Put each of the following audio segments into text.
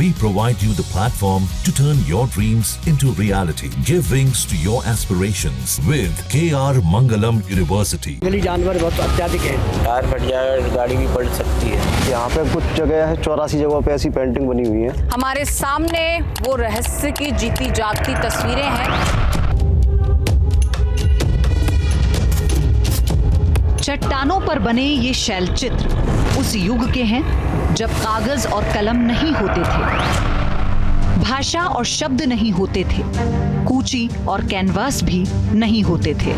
We provide you the platform to turn your dreams into reality. Give wings to your aspirations with KR Mangalam University. जंगली जानवर बहुत अत्याधिक है। Tyre फट जाए, गाड़ी भी पलट सकती है। यहाँ पे कुछ जगह है, 84 जगह पे ऐसी पेंटिंग बनी हुई है। हमारे सामने वो रहस्य की जीती जागती तस्वीरें हैं। चट्टानों पर बने ये शैल चित्र उस युग के हैं जब कागज और कलम नहीं होते थे, भाषा और शब्द नहीं होते थे, कूची और कैनवास भी नहीं होते थे।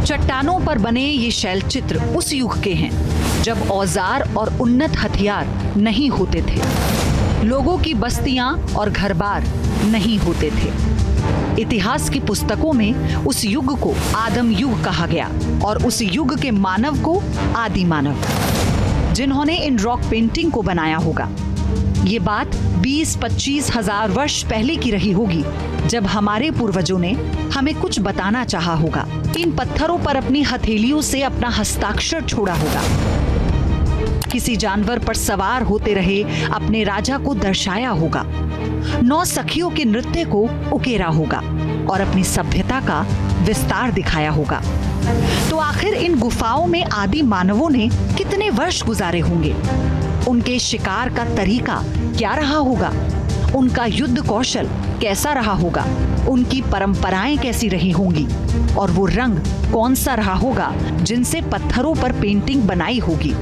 चट्टानों पर बने ये शैल चित्र उस युग के हैं जब औजार और उन्नत हथियार नहीं होते थे, लोगों की बस्तियां और घर-बार नहीं होते थे। इतिहास की पुस्तकों में उस युग को आदम युग कहा गया और उस युग के मानव को आदि मानव, जिन्होंने इन रॉक पेंटिंग को बनाया होगा। ये बात 20-25 हजार वर्ष पहले की रही होगी जब हमारे पूर्वजों ने हमें कुछ बताना चाहा होगा। इन पत्थरों पर अपनी हथेलियों से अपना हस्ताक्षर छोड़ा होगा। किसी जानवर पर सवार होते रहे अपने राजा को दर्शाया होगा, 9 सखियों के नृत्य को उकेरा होगा और अपनी सभ्यता का विस्तार दिखाया होगा। तो आखिर इन गुफाओं में आदि मानवों ने कितने वर्ष गुजारे होंगे? उनके शिकार का तरीका क्या रहा होगा? उनका युद्ध कौशल कैसा रहा होगा? उनकी परंपराएं कैसी रही होंगी? और वो रंग कौन सा रहा होगा जिनसे पत्थरों पर पेंटिंग बनाई होगी?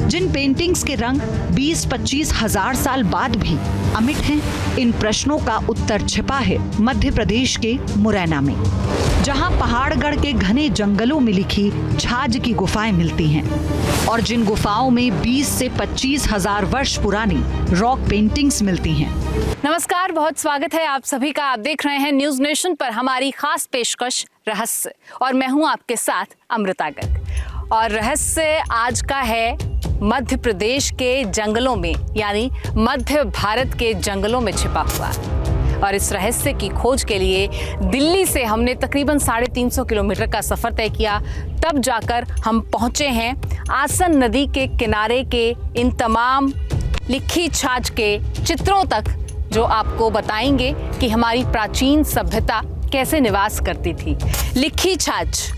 जिन पेंटिंग्स के रंग 20-25 हजार साल बाद भी अमिट हैं, इन प्रश्नों का उत्तर छिपा है मध्य प्रदेश के मुरैना में, जहां पहाड़गढ़ के घने जंगलों में लिखी छाछ की गुफाएं मिलती हैं और जिन गुफाओं में 20 से 25 हजार वर्ष पुरानी रॉक पेंटिंग्स मिलती हैं। नमस्कार, बहुत स्वागत है आप सभी का। आप देख रहे हैं न्यूज नेशन पर हमारी खास पेशकश रहस्य और मैं हूं आपके साथ अमृता गर्ग। और रहस्य आज का है मध्य प्रदेश के जंगलों में, यानी मध्य भारत के जंगलों में छिपा हुआ। और इस रहस्य की खोज के लिए दिल्ली से हमने तकरीबन 350 किलोमीटर का सफर तय किया। तब जाकर हम पहुंचे हैं आसन नदी के किनारे के इन तमाम लिखी छाछ के चित्रों तक, जो आपको बताएंगे कि हमारी प्राचीन सभ्यता कैसे निवास करती थी। लिखी छाछ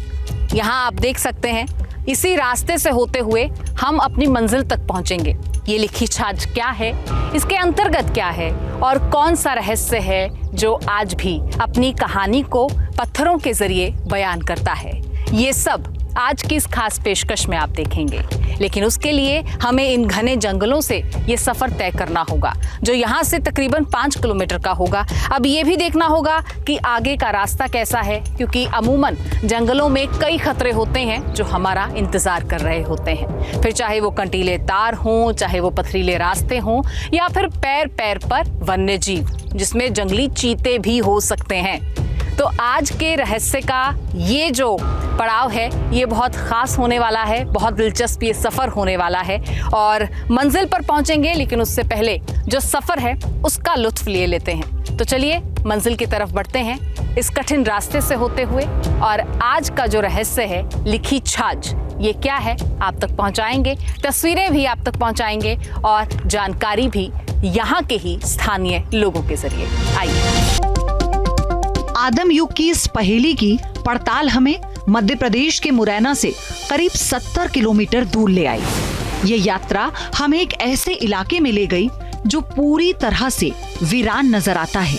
यहाँ आप देख सकते हैं। इसी रास्ते से होते हुए हम अपनी मंजिल तक पहुंचेंगे। ये लिखी छाछ क्या है, इसके अंतर्गत क्या है और कौन सा रहस्य है जो आज भी अपनी कहानी को पत्थरों के जरिए बयान करता है, ये सब आज की इस खास पेशकश में आप देखेंगे। लेकिन उसके लिए हमें इन घने जंगलों से ये सफर तय करना होगा, जो यहाँ से तकरीबन 5 किलोमीटर का होगा। अब ये भी देखना होगा कि आगे का रास्ता कैसा है, क्योंकि अमूमन जंगलों में कई खतरे होते हैं जो हमारा इंतजार कर रहे होते हैं। फिर चाहे वो कंटीले तार हों, चाहे वो पथरीले रास्ते हों, या फिर पैर पैर पर वन्य जीव, जिसमें जंगली चीते भी हो सकते हैं। तो आज के रहस्य का ये जो पड़ाव है, ये बहुत खास होने वाला है, बहुत दिलचस्प ये सफर होने वाला है। और मंजिल पर पहुंचेंगे, लेकिन उससे पहले जो सफर है उसका लुत्फ ले लेते हैं। तो चलिए मंजिल की तरफ बढ़ते हैं इस कठिन रास्ते से होते हुए। और आज का जो रहस्य है, लिखी छाछ, ये क्या है आप तक पहुंचाएंगे, तस्वीरें भी आप तक पहुंचाएंगे और जानकारी भी यहाँ के ही स्थानीय लोगों के जरिए। आइए, आदम युग की इस पहेली की पड़ताल हमें मध्य प्रदेश के मुरैना से करीब 70 किलोमीटर दूर ले आई। ये यात्रा हमें एक ऐसे इलाके में ले गई जो पूरी तरह से वीरान नजर आता है,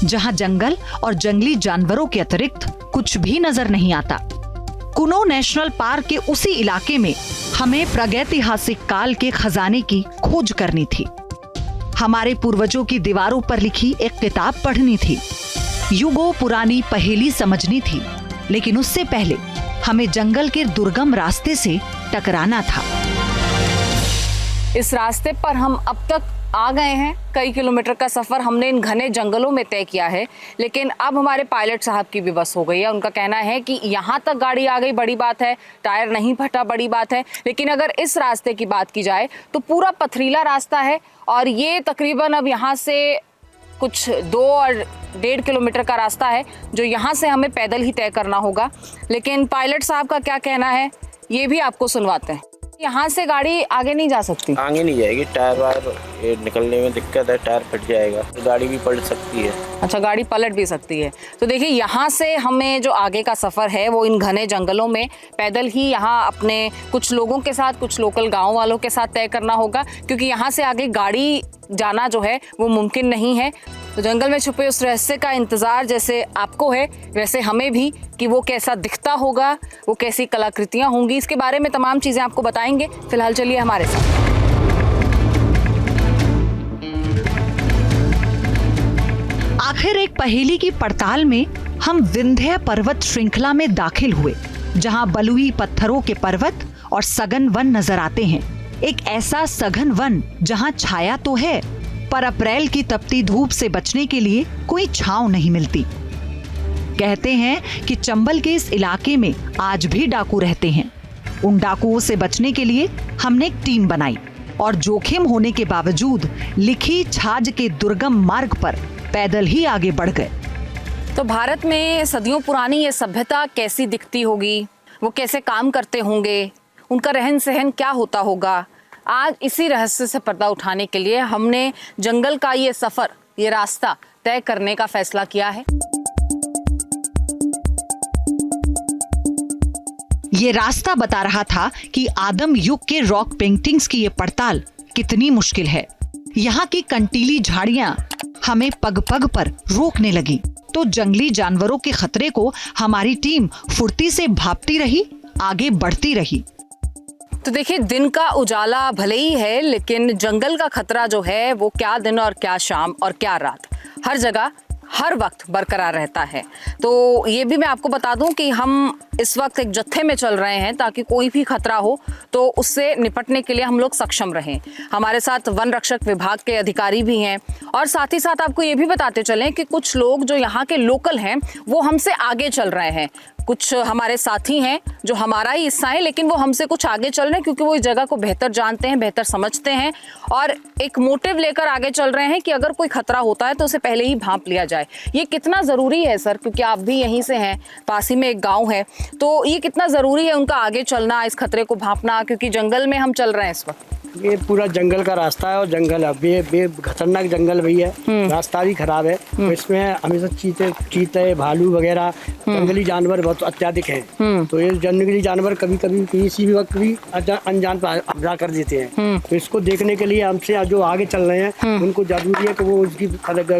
जहां जंगल और जंगली जानवरों के अतिरिक्त कुछ भी नजर नहीं आता। कुनो नेशनल पार्क के उसी इलाके में हमें प्रागैतिहासिक काल के खजाने की खोज करनी थी। हमारे पूर्वजों की दीवारों पर लिखी एक किताब पढ़नी थी, युगों पुरानी पहेली समझनी थी। लेकिन उससे पहले हमें जंगल के दुर्गम रास्ते से टकराना था। इस रास्ते पर हम अब तक आ गए हैं। कई किलोमीटर का सफर हमने इन घने जंगलों में तय किया है, लेकिन अब हमारे पायलट साहब की भी बस हो गई है। उनका कहना है कि यहाँ तक गाड़ी आ गई, बड़ी बात है, टायर नहीं फटा, बड़ी बात है। लेकिन अगर इस रास्ते की बात की जाए तो पूरा पथरीला रास्ता है और ये तकरीबन अब यहाँ से कुछ 2 और 1.5 किलोमीटर का रास्ता है, जो यहाँ से हमें पैदल ही तय करना होगा। लेकिन पायलट साहब का क्या कहना है, ये भी आपको सुनवाते हैं। यहाँ से गाड़ी आगे नहीं जा सकती? आगे नहीं जाएगी, टायर वायर ये निकलने में दिक्कत है, टायर फट जाएगा, तो गाड़ी भी पलट सकती है। अच्छा, गाड़ी पलट भी सकती है। तो देखिए, यहाँ से हमें जो आगे का सफ़र है वो इन घने जंगलों में पैदल ही यहाँ अपने कुछ लोगों के साथ, कुछ लोकल गांव वालों के साथ तय करना होगा, क्योंकि यहाँ से आगे गाड़ी जाना जो है वो मुमकिन नहीं है। तो जंगल में छुपे उस रहस्य का इंतज़ार जैसे आपको है वैसे हमें भी, कि वो कैसा दिखता होगा, वो कैसी कलाकृतियाँ होंगी, इसके बारे में तमाम चीज़ें आपको बताएंगे। फिलहाल चलिए हमारे साथ। आखिर एक पहेली की पड़ताल में हम विंध्य पर्वत श्रृंखला में दाखिल हुए, जहां बलुई पत्थरों के पर्वत और सघन वन नजर आते हैं। एक ऐसा सघन वन जहां छाया तो है, पर अप्रैल की तपती धूप से बचने के लिए कोई छांव नहीं मिलती। कहते हैं कि चंबल के इस इलाके में आज भी डाकू रहते हैं। उन डाकुओं से बचने के लिए हमने एक टीम बनाई और जोखिम होने के बावजूद लिखी छाछ के दुर्गम मार्ग पर पैदल ही आगे बढ़ गए। तो भारत में सदियों पुरानी ये सभ्यता कैसी दिखती होगी, वो कैसे काम करते होंगे, उनका रहन सहन क्या होता होगा, आज इसी रहस्य से पर्दा उठाने के लिए हमने जंगल का ये सफर, ये रास्ता तय करने का फैसला किया है। ये रास्ता बता रहा था कि आदम युग के रॉक पेंटिंग्स की ये पड़ताल कितनी मुश्किल है। यहाँ की कंटीली झाड़ियां हमें पग पग पर रोकने लगी, तो जंगली जानवरों के खतरे को हमारी टीम फुर्ती से भापती रही, आगे बढ़ती रही। तो देखिए, दिन का उजाला भले ही है, लेकिन जंगल का खतरा जो है वो क्या दिन और क्या शाम और क्या रात, हर जगह हर वक्त बरकरार रहता है। तो ये भी मैं आपको बता दूं कि हम इस वक्त एक जत्थे में चल रहे हैं, ताकि कोई भी खतरा हो तो उससे निपटने के लिए हम लोग सक्षम रहें। हमारे साथ वन रक्षक विभाग के अधिकारी भी हैं, और साथ ही साथ आपको ये भी बताते चलें कि कुछ लोग जो यहाँ के लोकल हैं वो हमसे आगे चल रहे हैं। कुछ हमारे साथी हैं जो हमारा ही हिस्सा है, लेकिन वो हमसे कुछ आगे चल रहे हैं क्योंकि वो इस जगह को बेहतर जानते हैं, बेहतर समझते हैं, और एक मोटिव लेकर आगे चल रहे हैं कि अगर कोई खतरा होता है तो उसे पहले ही भांप लिया जाए। ये कितना ज़रूरी है सर, क्योंकि आप भी यहीं से हैं, पास ही में एक गाँव है, तो ये कितना ज़रूरी है उनका आगे चलना, इस खतरे को भांपना, क्योंकि जंगल में हम चल रहे हैं इस वक्त। ये पूरा जंगल का रास्ता है, और जंगल है खतरनाक जंगल भी है, रास्ता भी खराब है। तो इसमें हमेशा चीते भालू वगैरह जंगली जानवर बहुत अत्याधिक हैं। तो ये जंगली जानवर कभी कभी किसी भी वक्त भी अनजान पर हमला कर देते हैं। तो इसको देखने के लिए हमसे जो आगे चल रहे हैं उनको जरूरी है कि वो उसकी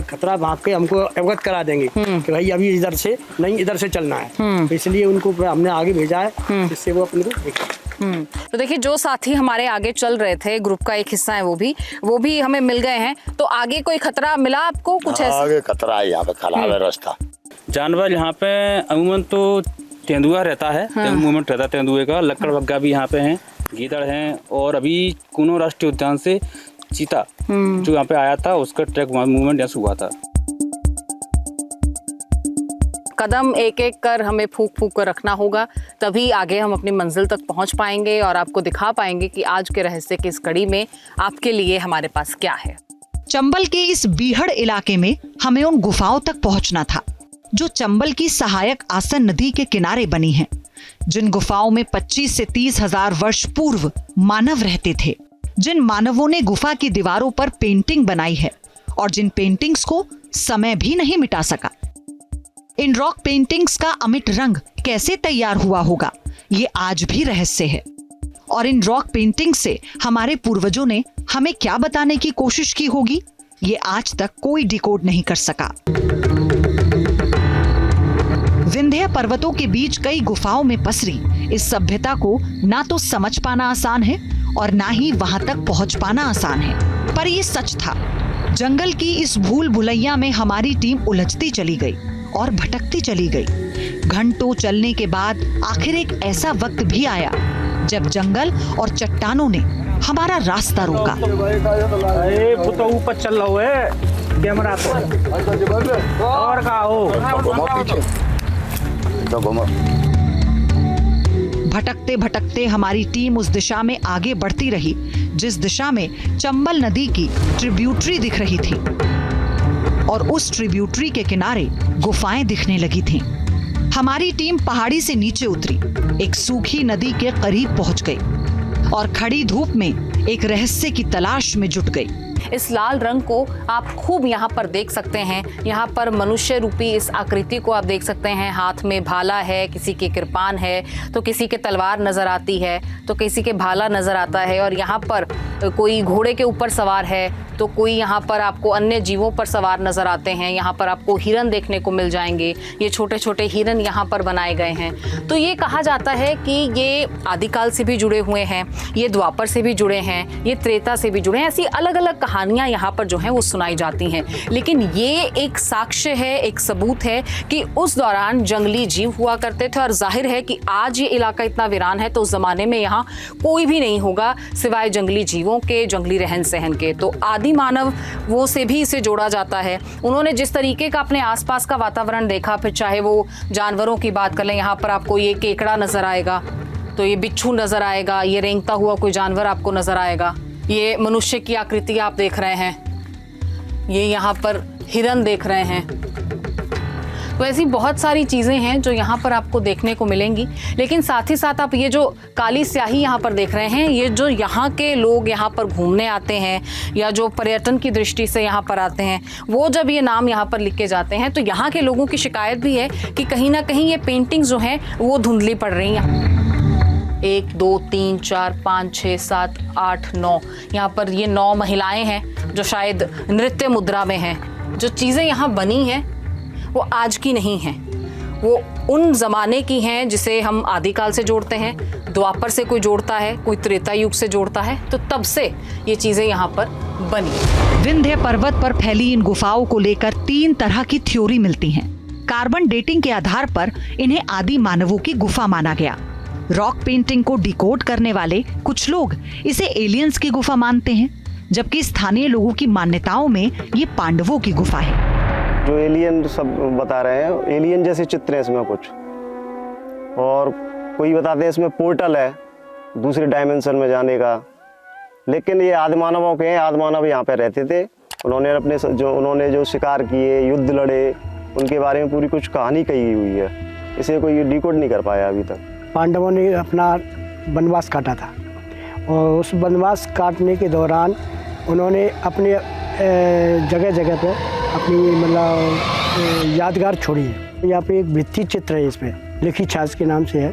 खतरा भाप के हमको अवगत करा देंगे कि भाई अभी इधर से नहीं, इधर से चलना है। तो इसलिए उनको हमने आगे भेजा है, जिससे वो अपने को देखें। तो देखिए, जो साथी हमारे आगे चल रहे थे, ग्रुप का एक हिस्सा है, वो भी हमें मिल गए हैं। तो आगे कोई खतरा मिला आपको कुछ ऐसा? आगे खतरा है, यहाँ पे खराब है रास्ता। जानवर यहाँ पे अमूमन तो तेंदुआ रहता है, मूवमेंट रहता है तेंदुए का, लक्कड़ बग्गा भी यहाँ पे हैं, गीदड़ हैं, और अभी कूनो राष्ट्रीय उद्यान से चीता जो यहाँ पे आया था उसका ट्रैक मूवमेंट यहाँ से हुआ था। कदम एक एक कर हमें फूक फूक कर रखना होगा, तभी आगे हम अपनी मंजिल तक पहुंच पाएंगे और आपको दिखा पाएंगे कि आज के रहस्य की इस कड़ी में आपके लिए हमारे पास क्या है। चंबल के इस बीहड़ इलाके में हमें उन गुफाओं तक पहुंचना था जो चंबल की सहायक आसन नदी के किनारे बनी हैं, जिन गुफाओं में 25 से 30 हजार वर्ष पूर्व मानव रहते थे, जिन मानवों ने गुफा की दीवारों पर पेंटिंग बनाई है और जिन पेंटिंग्स को समय भी नहीं मिटा सका। इन रॉक पेंटिंग्स का अमिट रंग कैसे तैयार हुआ होगा, ये आज भी रहस्य है। और इन रॉक पेंटिंग से हमारे पूर्वजों ने हमें क्या बताने की कोशिश की होगी, ये आज तक कोई डिकोड नहीं कर सका। विंध्य पर्वतों के बीच कई गुफाओं में पसरी इस सभ्यता को ना तो समझ पाना आसान है और ना ही वहां तक पहुंच पाना आसान है। पर ये सच था, जंगल की इस भूल भुलैया में हमारी टीम उलझती चली गई और भटकती चली गई। घंटों चलने के बाद आखिर एक ऐसा वक्त भी आया जब जंगल और चट्टानों ने हमारा रास्ता रोका। ऊपर चल रहा है कैमरा और का हो। भटकते भटकते हमारी टीम उस दिशा में आगे बढ़ती रही जिस दिशा में चंबल नदी की ट्रिब्यूटरी दिख रही थी, और उस ट्रिब्यूटरी के किनारे गुफाएं दिखने लगी थीं। हमारी टीम पहाड़ी से नीचे उतरी, एक सूखी नदी के करीब पहुंच गई। और खड़ी धूप में एक रहस्य की तलाश में जुट गई। इस लाल रंग को आप खूब यहाँ पर देख सकते हैं। यहाँ पर मनुष्य रूपी इस आकृति को आप देख सकते हैं। हाथ में भाला है, किसी के कृपान है, तो किसी के तलवार नजर आती है, तो किसी के भाला नजर आता है। और यहाँ पर कोई घोड़े के ऊपर सवार है, तो कोई यहाँ पर आपको अन्य जीवों पर सवार नजर आते हैं। यहाँ पर आपको हिरन देखने को मिल जाएंगे। ये छोटे छोटे हिरन यहाँ पर बनाए गए हैं। तो ये कहा जाता है कि ये आदिकाल से भी जुड़े हुए हैं, ये द्वापर से भी जुड़े हैं, ये त्रेता से भी जुड़े हैं। ऐसी अलग अलग कहानियां यहाँ पर जो हैं वो सुनाई जाती हैं। लेकिन ये एक साक्ष्य है, एक सबूत है कि उस दौरान जंगली जीव हुआ करते थे। और जाहिर है कि आज ये इलाका इतना वीरान है तो उस जमाने में यहाँ कोई भी नहीं होगा सिवाय जंगली जीवों के, जंगली रहन सहन के। तो आदि मानव वो से भी इसे जोड़ा जाता है। उन्होंने जिस तरीके का अपने आसपास का वातावरण देखा, फिर चाहे वो जानवरों की बात कर लें, यहाँ पर आपको ये केकड़ा नजर आएगा, तो ये बिच्छू नजर आएगा, ये रेंगता हुआ कोई जानवर आपको नजर आएगा, ये मनुष्य की आकृति आप देख रहे हैं, ये यहाँ पर हिरन देख रहे हैं। तो ऐसी बहुत सारी चीज़ें हैं जो यहाँ पर आपको देखने को मिलेंगी। लेकिन साथ ही साथ आप ये जो काली स्याही यहाँ पर देख रहे हैं, ये जो यहाँ के लोग यहाँ पर घूमने आते हैं या जो पर्यटन की दृष्टि से यहाँ पर आते हैं, वो जब ये नाम यहाँ पर लिख के जाते हैं तो यहाँ के लोगों की शिकायत भी है कि कहीं ना कहीं ये पेंटिंग्स जो हैं वो धुंधली पड़ रही हैं। 1 2 3 4 5 6 7 8 9 यहाँ पर ये 9 महिलाएं हैं जो शायद नृत्य मुद्रा में हैं। जो चीज़ें यहाँ बनी हैं वो आज की नहीं हैं, वो उन जमाने की हैं जिसे हम आदिकाल से जोड़ते हैं, द्वापर से कोई जोड़ता है, कोई त्रेता युग से जोड़ता है, तो तब से ये चीजें यहाँ पर बनी। विंध्य पर्वत पर फैली इन गुफाओं को लेकर 3 तरह की थ्योरी मिलती हैं। कार्बन डेटिंग के आधार पर इन्हें आदि मानवों की गुफा माना गया। रॉक पेंटिंग को डिकोड करने वाले कुछ लोग इसे एलियंस की गुफा मानते हैं, जबकि स्थानीय लोगों की मान्यताओं में ये पांडवों की गुफा है। जो एलियन सब बता रहे हैं, एलियन जैसे चित्र हैं इसमें कुछ, और कोई बताते हैं इसमें पोर्टल है दूसरे डायमेंशन में जाने का। लेकिन ये आदिमानवों के हैं, आदिमानव यहाँ पे रहते थे। उन्होंने जो शिकार किए, युद्ध लड़े, उनके बारे में पूरी कुछ कहानी कही हुई है। इसे कोई डिकोड नहीं कर पाया अभी तक। पांडवों ने अपना वनवास काटा था और उस वनवास काटने के दौरान उन्होंने अपने जगह जगह पे अपनी मतलब यादगार छोड़ी है। यहाँ पे एक भित्ति चित्र है, इसमें लिखी छाछ के नाम से है,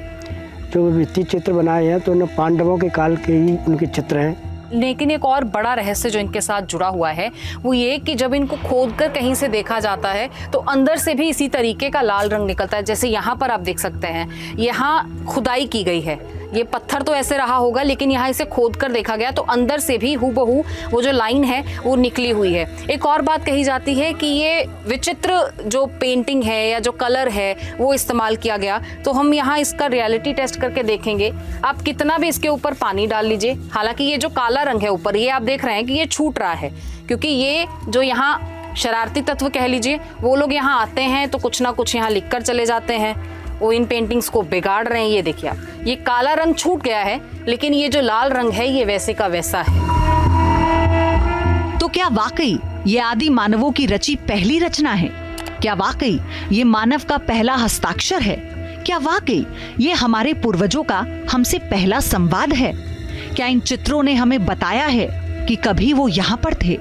जो भित्ति चित्र बनाए हैं तो उन पांडवों के काल के ही उनके चित्र हैं। लेकिन एक और बड़ा रहस्य जो इनके साथ जुड़ा हुआ है वो ये कि जब इनको खोदकर कहीं से देखा जाता है तो अंदर से भी इसी तरीके का लाल रंग निकलता है। जैसे यहाँ पर आप देख सकते हैं, यहाँ खुदाई की गई है, ये पत्थर तो ऐसे रहा होगा लेकिन यहाँ इसे खोद कर देखा गया तो अंदर से भी हूबहू वो जो लाइन है वो निकली हुई है। एक और बात कही जाती है कि ये विचित्र जो पेंटिंग है या जो कलर है वो इस्तेमाल किया गया। तो हम यहाँ इसका रियलिटी टेस्ट करके देखेंगे। आप कितना भी इसके ऊपर पानी डाल लीजिए, हालांकि ये जो काला रंग है ऊपर, ये आप देख रहे हैं कि ये छूट रहा है, क्योंकि ये जो यहाँ शरारती तत्व कह लीजिए, वो लोग यहाँ आते हैं तो कुछ ना कुछ यहाँ लिख कर चले जाते हैं, वो इन पेंटिंग्स को बिगाड़ रहे हैं। ये देखिए आप, ये काला रंग छूट गया है लेकिन ये जो लाल रंग है ये वैसे का वैसा है। तो क्या वाकई ये आदि मानवों की रची पहली रचना है? क्या वाकई ये मानव का पहला हस्ताक्षर है? क्या वाकई ये हमारे पूर्वजों का हमसे पहला संवाद है? क्या इन चित्रों ने हमें बताया है कि कभी वो यहाँ पर थे?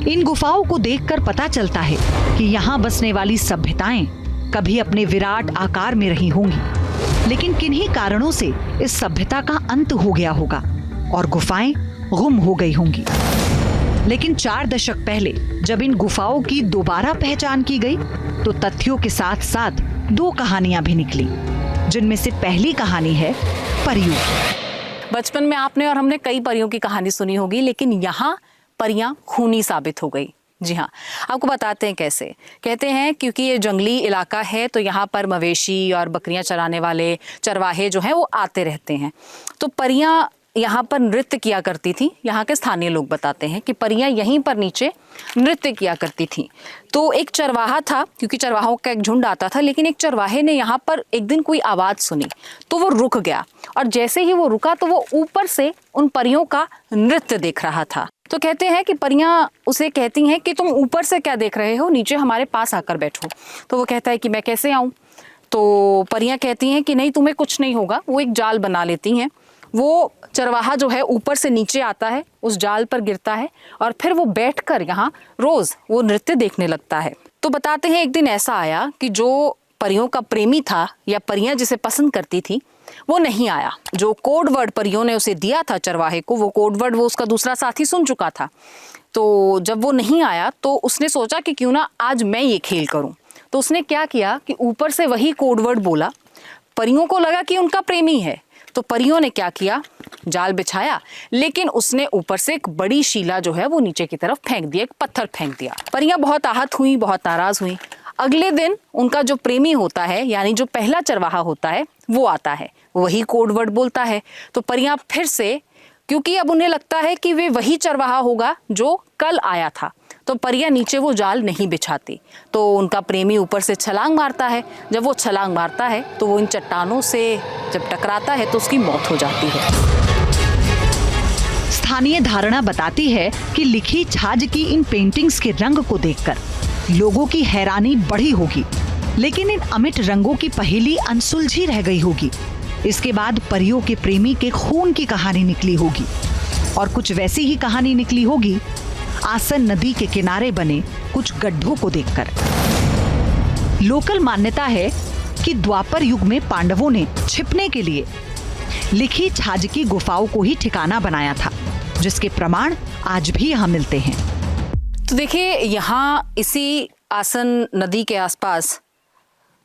इन गुफाओं को देखकर पता चलता है कि यहाँ बसने वाली सभ्यताएं कभी अपने विराट आकार में रही होंगी, लेकिन किन्हीं कारणों से इस सभ्यता का अंत हो गया होगा और गुफाएं गुम हो गई होंगी। लेकिन 4 दशक पहले जब इन गुफाओं की दोबारा पहचान की गई तो तथ्यों के साथ साथ 2 कहानियां भी निकली, जिनमें से पहली कहानी है परियों। बचपन में आपने और हमने कई परियों की कहानी सुनी होगी, लेकिन यहाँ परियां खूनी साबित हो गई। जी हाँ, आपको बताते हैं कैसे। कहते हैं क्योंकि ये जंगली इलाका है तो यहाँ पर मवेशी और बकरियां चराने वाले चरवाहे जो हैं वो आते रहते हैं। तो परियां यहाँ पर नृत्य किया करती थी। यहाँ के स्थानीय लोग बताते हैं कि परियां यहीं पर नीचे नृत्य किया करती थी। तो एक चरवाहा था, क्योंकि चरवाहों का एक झुंड आता था, लेकिन एक चरवाहे ने यहाँ पर एक दिन कोई आवाज़ सुनी तो वो रुक गया, और जैसे ही वो रुका तो वो ऊपर से उन परियों का नृत्य देख रहा था। तो कहते हैं कि परियां उसे कहती हैं कि तुम ऊपर से क्या देख रहे हो, नीचे हमारे पास आकर बैठो। तो वो कहता है कि मैं कैसे आऊँ। तो परियां कहती हैं कि नहीं तुम्हें कुछ नहीं होगा। वो एक जाल बना लेती हैं। वो चरवाहा जो है ऊपर से नीचे आता है, उस जाल पर गिरता है और फिर वो बैठकर यहाँ रोज वो नृत्य देखने लगता है। तो बताते हैं एक दिन ऐसा आया कि जो परियों का प्रेमी था या परियां जिसे पसंद करती थी वो नहीं आया। जो कोड वर्ड परियों ने उसे दिया था चरवाहे को, वो कोड वर्ड वो उसका दूसरा साथी सुन चुका था। तो जब वो नहीं आया तो उसने सोचा कि क्यों ना आज मैं ये खेल करूं। तो उसने क्या किया कि ऊपर से वही कोड वर्ड बोला। परियों को लगा कि उनका प्रेमी है, तो परियों ने क्या किया, जाल बिछाया, लेकिन उसने ऊपर से एक बड़ी शीला जो है वो नीचे की तरफ फेंक दिया, एक पत्थर फेंक दिया। परियां बहुत आहत हुई, बहुत नाराज हुई। अगले दिन उनका जो प्रेमी होता है यानी जो पहला चरवाहा होता है वो आता है, वही कोड वर्ड बोलता है। तो परियां फिर से, क्योंकि अब उन्हें लगता है कि वे वही चरवाहा होगा जो कल आया था, तो परियां नीचे वो जाल नहीं बिछाती। तो उनका प्रेमी ऊपर से छलांग मारता है। जब वो छलांग मारता है तो वो इन चट्टानों से जब टकराता है तो उसकी मौत हो जाती है। स्थानीय धारणा बताती है कि लिखी छाछ की इन पेंटिंग्स के रंग को देखकर लोगों की हैरानी बढ़ी होगी, लेकिन इन अमिट रंगों की पहेली अनसुलझी रह गई होगी। इसके बाद परियों के प्रेमी के खून की कहानी निकली होगी और कुछ वैसी ही कहानी निकली होगी आसन नदी के किनारे बने कुछ गड्ढों को देखकर। लोकल मान्यता है कि द्वापर युग में पांडवों ने छिपने के लिए लिखी छाछ की गुफाओं को ही ठिकाना बनाया था, जिसके प्रमाण आज भी यहाँ मिलते हैं। तो देखिए, यहाँ इसी आसन नदी के आसपास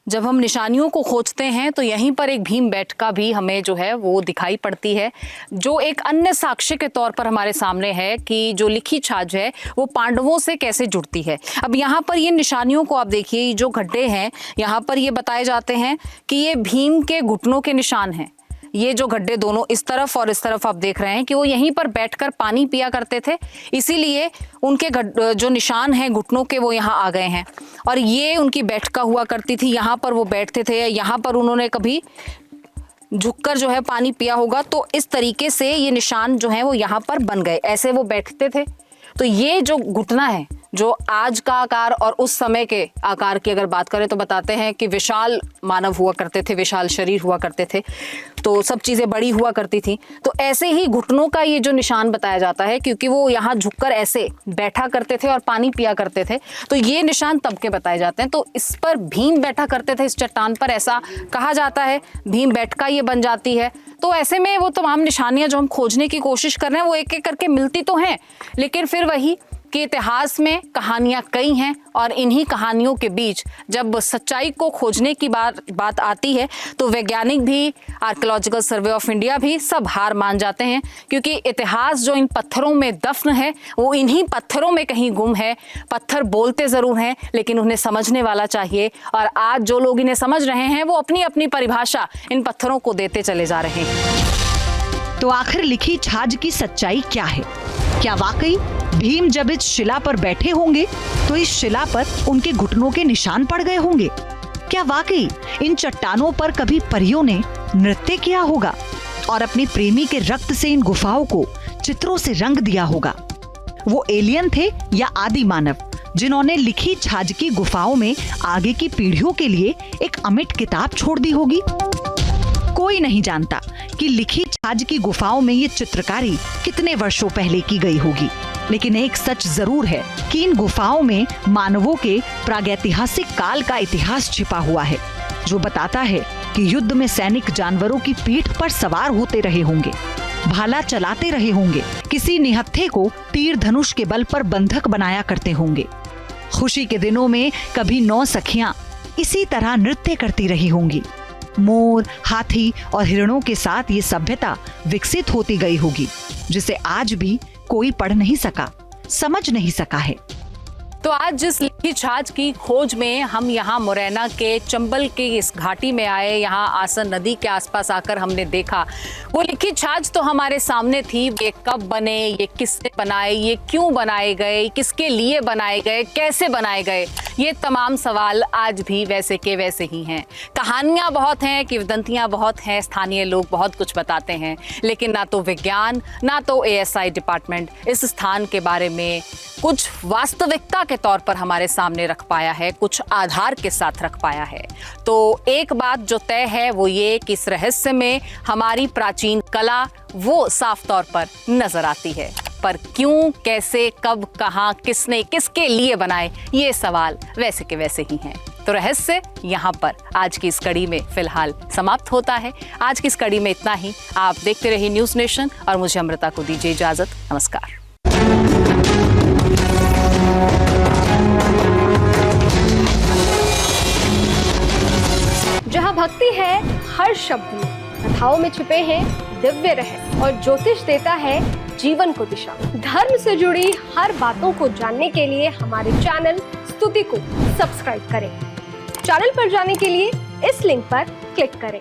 जब हम निशानियों को खोजते हैं तो यहीं पर एक भीम बैठका भी हमें जो है वो दिखाई पड़ती है, जो एक अन्य साक्ष्य के तौर पर हमारे सामने है कि जो लिखी छाछ है वो पांडवों से कैसे जुड़ती है। अब यहाँ पर ये निशानियों को आप देखिए, जो गड्ढे हैं यहाँ पर ये बताए जाते हैं कि ये भीम के घुटनों के निशान हैं। ये जो गड्ढे दोनों इस तरफ और इस तरफ आप देख रहे हैं कि वो यहीं पर बैठकर पानी पिया करते थे, इसीलिए उनके जो निशान हैं घुटनों के वो यहाँ आ गए हैं। और ये उनकी बैठका हुआ करती थी, यहाँ पर वो बैठते थे, यहाँ पर उन्होंने कभी झुककर जो है पानी पिया होगा। तो इस तरीके से ये निशान जो है वो यहाँ पर बन गए, ऐसे वो बैठते थे। तो ये जो घुटना है, जो आज का आकार और उस समय के आकार की अगर बात करें तो बताते हैं कि विशाल मानव हुआ करते थे, विशाल शरीर हुआ करते थे, तो सब चीज़ें बड़ी हुआ करती थी। तो ऐसे ही घुटनों का ये जो निशान बताया जाता है, क्योंकि वो यहाँ झुककर ऐसे बैठा करते थे और पानी पिया करते थे, तो ये निशान तब के बताए जाते हैं। तो इस पर भीम बैठा करते थे, इस चट्टान पर, ऐसा कहा जाता है। भीम बैठका ये बन जाती है। तो ऐसे में वो तमाम निशानियाँ जो हम खोजने की कोशिश कर रहे हैं वो एक एक करके मिलती तो हैं, लेकिन फिर वही कि इतिहास में कहानियां कई हैं और इन्हीं कहानियों के बीच जब सच्चाई को खोजने की बात आती है तो वैज्ञानिक भी, आर्कियोलॉजिकल सर्वे ऑफ इंडिया भी सब हार मान जाते हैं, क्योंकि इतिहास जो इन पत्थरों में दफन है वो इन्हीं पत्थरों में कहीं गुम है। पत्थर बोलते ज़रूर हैं लेकिन उन्हें समझने वाला चाहिए, और आज जो लोग इन्हें समझ रहे हैं वो अपनी अपनी परिभाषा इन पत्थरों को देते चले जा रहे हैं। तो आखिर लिखी छाछ की सच्चाई क्या है? क्या वाकई भीम जब इस शिला पर बैठे होंगे तो इस शिला पर उनके घुटनों के निशान पड़ गए होंगे? क्या वाकई इन चट्टानों पर कभी परियों ने नृत्य किया होगा और अपने प्रेमी के रक्त से इन गुफाओं को चित्रों से रंग दिया होगा? वो एलियन थे या आदि मानव जिन्होंने लिखी छाछ की गुफाओं में आगे की पीढ़ियों के लिए एक अमिट किताब छोड़ दी होगी? कोई नहीं जानता कि लिखी छाछ की गुफाओं में ये चित्रकारी कितने वर्षों पहले की गई होगी, लेकिन एक सच जरूर है कि इन गुफाओं में मानवों के प्रागैतिहासिक काल का इतिहास छिपा हुआ है, जो बताता है कि युद्ध में सैनिक जानवरों की पीठ पर सवार होते रहे होंगे, भाला चलाते रहे होंगे, किसी निहत्थे को तीर धनुष के बल पर बंधक बनाया करते होंगे। खुशी के दिनों में कभी 9 सखियां इसी तरह नृत्य करती रही होंगी। मोर, हाथी और हिरणों के साथ ये सभ्यता विकसित होती गई होगी, जिसे आज भी कोई पढ़ नहीं सका, समझ नहीं सका है। तो आज जिस लिखी छाछ की खोज में हम यहाँ मुरैना के चंबल के इस घाटी में आए, यहाँ आसन नदी के आसपास आकर हमने देखा, वो लिखी छाछ तो हमारे सामने थी। ये कब बने, ये किसने बनाए, ये क्यों बनाए गए, किसके लिए बनाए गए, कैसे बनाए गए, ये तमाम सवाल आज भी वैसे के वैसे ही हैं। कहानियाँ बहुत हैं, किंवदंतियाँ बहुत हैं, स्थानीय लोग बहुत कुछ बताते हैं, लेकिन ना तो विज्ञान ना तो ASI डिपार्टमेंट इस स्थान के बारे में कुछ वास्तविकता के के तौर पर हमारे सामने रख पाया है, कुछ आधार के साथ रख पाया है। तो एक बात जो तय है वो ये कि इस रहस्य में हमारी प्राचीन कला वो साफ तौर पर नजर आती है, पर क्यों, कैसे, कब, कहां, किसने, किसके लिए बनाए, ये सवाल वैसे के वैसे ही हैं। तो रहस्य यहाँ पर आज की इस कड़ी में फिलहाल समाप्त होता है। आज की इस कड़ी में इतना ही। आप देखते रहिए न्यूज नेशन और मुझे अमृता को दीजिए इजाजत। नमस्कार। जहाँ भक्ति है हर शब्द में, कथाओं में छुपे हैं दिव्य रहस्य और ज्योतिष देता है जीवन को दिशा। धर्म से जुड़ी हर बातों को जानने के लिए हमारे चैनल स्तुति को सब्सक्राइब करें। चैनल पर जाने के लिए इस लिंक पर क्लिक करें।